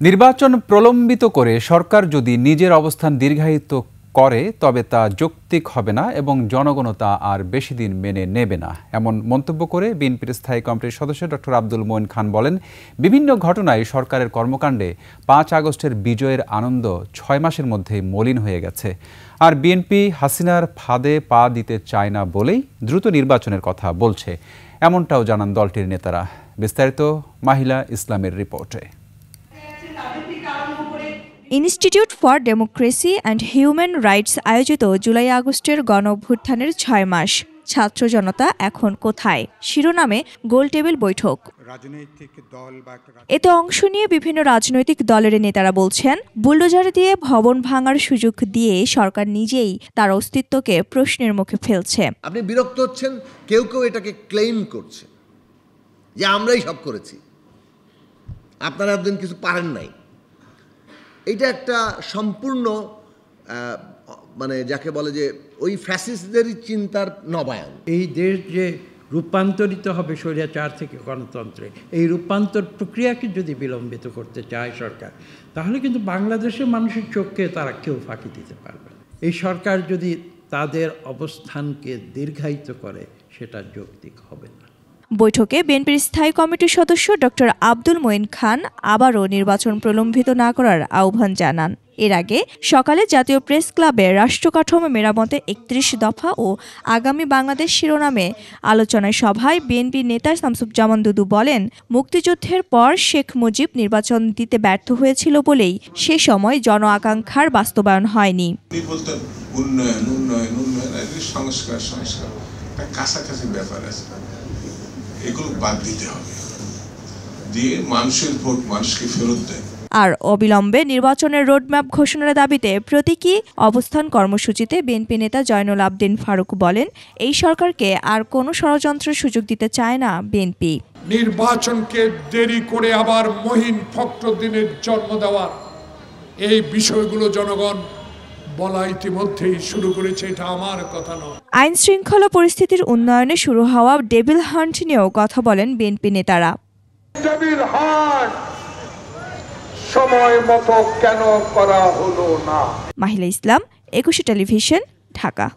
নির্বাচন প্রলম্বিত করে সরকার যদি নিজের অবস্থান দীর্ঘায়িত করে তবে তা যৌক্তিক হবে না এবং জনগণও তা আর বেশি দিন মেনে নেবে না, এমন মন্তব্য করে বিএনপির স্থায়ী কমিটির সদস্য ডক্টর আব্দুল মোইন খান বলেন, বিভিন্ন ঘটনায় সরকারের কর্মকাণ্ডে ৫ আগস্টের বিজয়ের আনন্দ ৬ মাসের মধ্যেই মলিন হয়ে গেছে। আর বিএনপি হাসিনার ফাঁদে পা দিতে চায় না বলেই দ্রুত নির্বাচনের কথা বলছে, এমনটাও জানান দলটির নেতারা। বিস্তারিত মাহিলা ইসলামের রিপোর্টে। Institute for democracy and human rights আয়োজিত জুলাই আগস্টের গণঅভ্যুত্থানের ৬ মাস, ছাত্র জনতা এখন কোথায় শিরোনামে গোলটেবিল বৈঠক। এতে অংশ নিয়ে বিভিন্ন রাজনৈতিক দলের নেতারা বলছেন, বুলডোজার দিয়ে ভবন ভাঙার সুযোগ দিয়ে সরকার নিজেই তার অস্তিত্বকে প্রশ্নের মুখে ফেলছে। আপনি বিরক্ত হচ্ছেন, কেউ কেউ এটাকে ক্লেইম করছে যে আমরাই সব করেছি, আপনারা একদিন কিছু পারেন নাই। এটা একটা সম্পূর্ণ মানে যাকে বলে যে ওই ফ্যাসিস্টদেরই চিন্তার নবায়ন। এই দেশ যে রূপান্তরিত হবে স্বৈরাচার থেকে গণতন্ত্রে, এই রূপান্তর প্রক্রিয়াকে যদি বিলম্বিত করতে চায় সরকার, তাহলে কিন্তু বাংলাদেশের মানুষের চোখকে তারা কেউ ফাঁকি দিতে পারবে না। এই সরকার যদি তাদের অবস্থানকে দীর্ঘায়িত করে, সেটা যৌক্তিক হবে না। বৈঠকে বিএনপির স্থায়ী কমিটির সদস্য ডক্টর আব্দুল মোইন খান আবারও নির্বাচন প্রলম্বিত না করার আহ্বান জানান। এর আগে সকালে জাতীয় প্রেস ক্লাবে রাষ্ট্রকাঠামো মেরামতে ৩১ দফা ও আগামী বাংলাদেশ শিরোনামে আলোচনায় সভায় বিএনপি নেতা শামসুজ্জামান দুদু বলেন, মুক্তিযুদ্ধের পর শেখ মুজিব নির্বাচন দিতে ব্যর্থ হয়েছিল বলেই সে সময় জন আকাঙ্ক্ষার বাস্তবায়ন হয়নি। কাছাকাছি ব্যাপার আছে, এগুলো বাদ দিতে হবে, দিয়ে মানুষের ভোট মানুষকে ফেরত দেয়। আর অবিলম্বে নির্বাচনের রোডম্যাপ ঘোষণার দাবিতে প্রতীকী অবস্থান কর্মসূচিতে বিএনপি নেতা জয়নুল আবদিন ফারুক বলেন, এই সরকারকে আর কোনো ষড়যন্ত্রের সুযোগ দিতে চায় না বিএনপি। নির্বাচনকে দেরি করে আবার মহিন ফখরুদ্দিনের জন্ম দেওয়ার এই বিষয়গুলো জনগণ বলা ইতিমধ্যেই শুরু করেছে, এটা আমার কথা নয়। আইন শৃঙ্খলা পরিস্থিতির উন্নয়নে শুরু হওয়া ডেভিল হান্ট নিয়েও কথা বলেন বিএনপি নেতারা। ডেভিল হান্ট সময় মতো কেন করা হলো না? মাহিলা ইসলাম, ২১ টেলিভিশন, ঢাকা।